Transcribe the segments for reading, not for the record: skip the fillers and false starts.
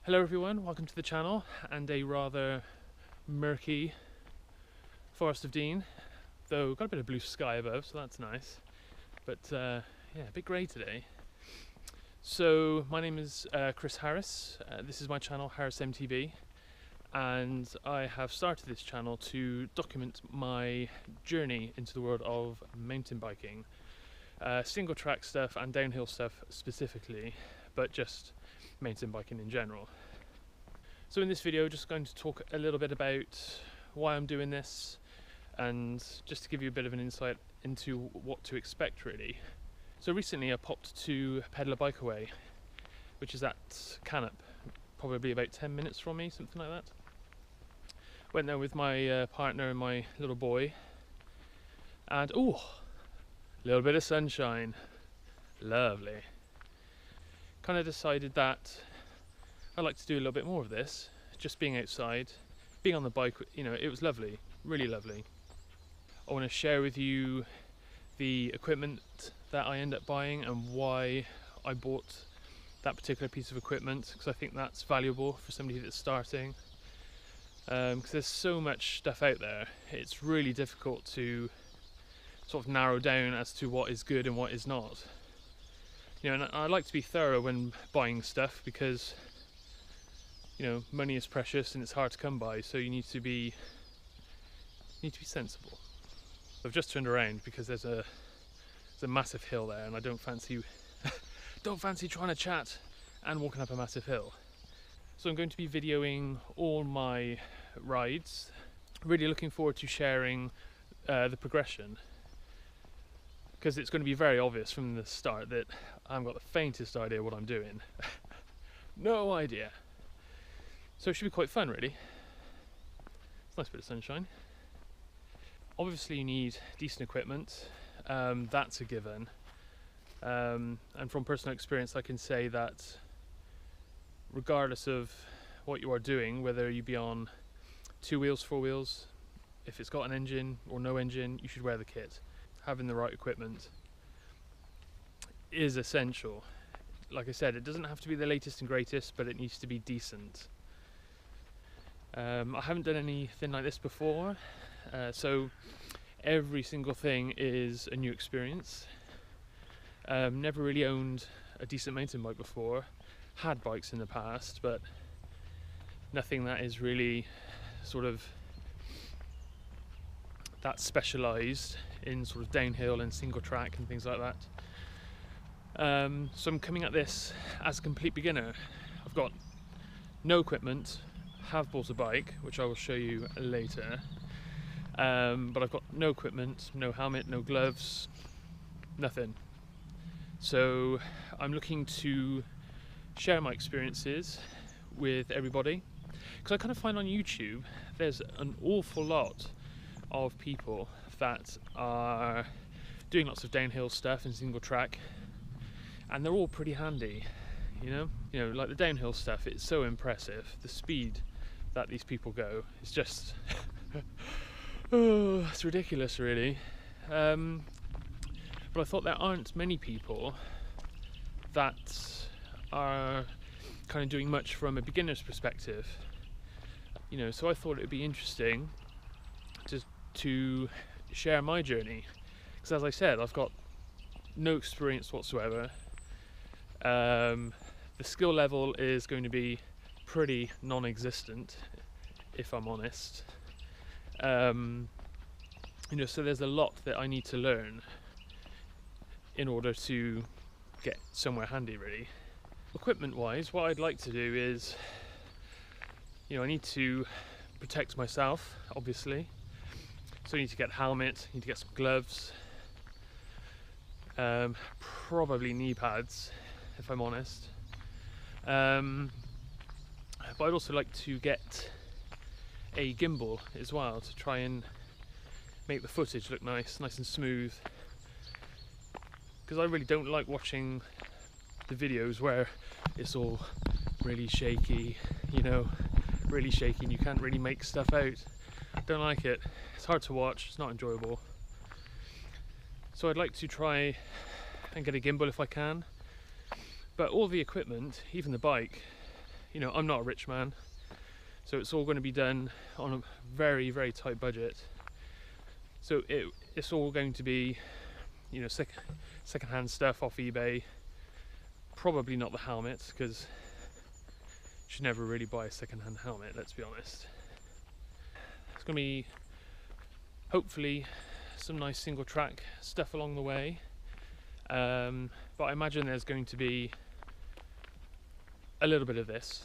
Hello everyone, welcome to the channel and a rather murky Forest of Dean, though got a bit of blue sky above, so that's nice. But yeah, a bit grey today. So my name is Chris Harris. This is my channel, HarrisMTB, and I have started this channel to document my journey into the world of mountain biking, single track stuff and downhill stuff specifically, but just mountain biking in general. So in this video, just going to talk a little bit about why I'm doing this and just to give you a bit of an insight into what to expect really. So recently I popped to Pedal a Bike Away, which is at Canop, probably about 10 minutes from me, something like that. Went there with my partner and my little boy, and a little bit of sunshine, lovely. Kind of decided that I'd like to do a little bit more of this, just being outside, being on the bike, you know, it was lovely, really lovely. I want to share with you the equipment that I end up buying and why I bought that particular piece of equipment, because I think that's valuable for somebody that's starting. Because there's so much stuff out there, it's really difficult to sort of narrow down as to what is good and what is not. You know, and I like to be thorough when buying stuff because, you know, money is precious and it's hard to come by, so you need to be sensible. I've just turned around because there's a massive hill there, and I don't fancy trying to chat and walking up a massive hill. So I'm going to be videoing all my rides. Really looking forward to sharing the progression, because it's going to be very obvious from the start that I haven't got the faintest idea what I'm doing. No idea. So it should be quite fun really. It's a nice bit of sunshine. Obviously you need decent equipment, that's a given. And from personal experience I can say that regardless of what you are doing, whether you be on 2 wheels, 4 wheels, if it's got an engine or no engine, you should wear the kit. Having the right equipment is essential. Like I said, it doesn't have to be the latest and greatest, but it needs to be decent. I haven't done anything like this before, so every single thing is a new experience. Never really owned a decent mountain bike before. Had bikes in the past, but nothing that is really sort of that specialised in sort of downhill and single track and things like that. So I'm coming at this as a complete beginner. I've got no equipment, have bought a bike, which I will show you later, but I've got no equipment, no helmet, no gloves, nothing. So I'm looking to share my experiences with everybody, because I kind of find on YouTube there's an awful lot of people that are doing lots of downhill stuff and single track, and they're all pretty handy, you know, like the downhill stuff, it's so impressive. The speed that these people go is just oh, it's ridiculous really. But I thought there aren't many people that are kind of doing much from a beginner's perspective, you know, so I thought it would be interesting to share my journey, because as I said, I've got no experience whatsoever. The skill level is going to be pretty non-existent, if I'm honest. You know, so there's a lot that I need to learn in order to get somewhere handy really. Equipment wise, what I'd like to do is, you know, I need to protect myself, obviously. So I need to get a helmet, need to get some gloves, probably knee pads, if I'm honest. But I'd also like to get a gimbal as well to try and make the footage look nice and smooth. Because I really don't like watching the videos where it's all really shaky, you know, really shaky and you can't really make stuff out. Don't like it. It's hard to watch, it's not enjoyable. So I'd like to try and get a gimbal if I can. But all the equipment, even the bike, you know, I'm not a rich man, so it's all going to be done on a very, very tight budget. So it's all going to be, you know, second-hand stuff off eBay. Probably not the helmet, because you should never really buy a second-hand helmet, let's be honest. It's going to be hopefully some nice single track stuff along the way, but I imagine there's going to be a little bit of this.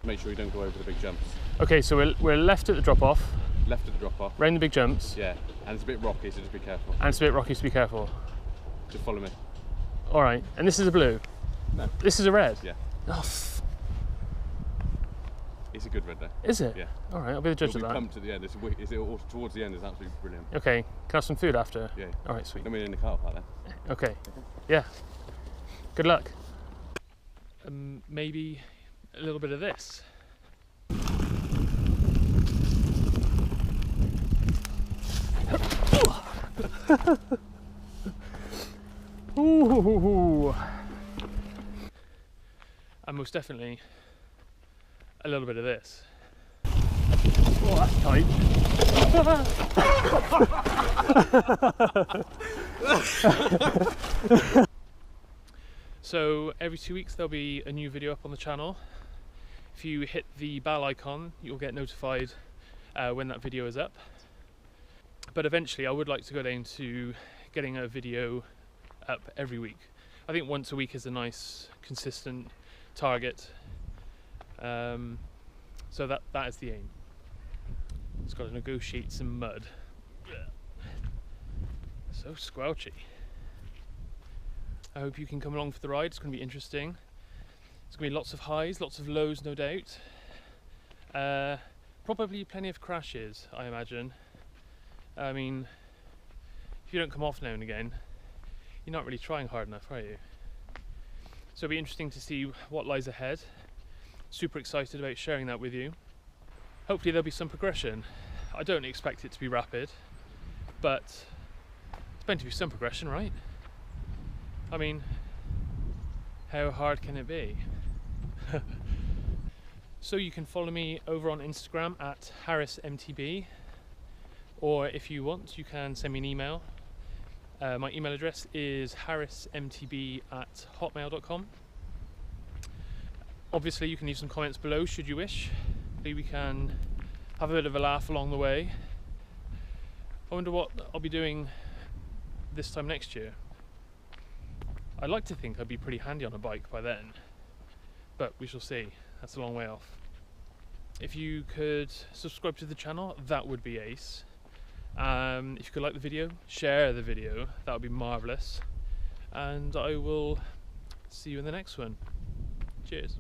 Make sure you don't go over the big jumps. Okay, so we're left at the drop off. Left of the drop off. Round the big jumps. Yeah, and it's a bit rocky, so just be careful. And it's a bit rocky, so be careful. Just follow me. Alright, and this is a blue? No. This is a red? Yeah. Oh, it's a good red there. is it? Yeah. Alright, I'll be the judge You'll of be that. pumped at the end. It's all towards the end is absolutely brilliant. Okay, can I have some food after? Yeah. Alright, sweet. Then we're in the car park then. Okay. Yeah. Good luck. Maybe a little bit of this. Ooh. And most definitely a little bit of this. Oh, that's tight. So every 2 weeks there'll be a new video up on the channel. If you hit the bell icon, you'll get notified when that video is up. But eventually I would like to go down to getting a video up every week. I think once a week is a nice consistent target. So that is the aim. It's got to negotiate some mud. So squelchy. I hope you can come along for the ride. It's going to be interesting. There's going to be lots of highs, lots of lows, no doubt. Probably plenty of crashes, I imagine. I mean, if you don't come off now and again, you're not really trying hard enough, are you? So it'll be interesting to see what lies ahead. Super excited about sharing that with you. Hopefully there'll be some progression. I don't expect it to be rapid, but it's bound to be some progression, right? I mean, how hard can it be? So you can follow me over on Instagram at HarrisMTB, or if you can send me an email. My email address is harrismtb@hotmail.com. Obviously you can leave some comments below should you wish. Maybe we can have a bit of a laugh along the way. I wonder what I'll be doing this time next year. I'd like to think I'd be pretty handy on a bike by then, but we shall see. That's a long way off. If you could subscribe to the channel, that would be ace. If you could like the video, share the video, that would be marvellous. And I will see you in the next one. Cheers.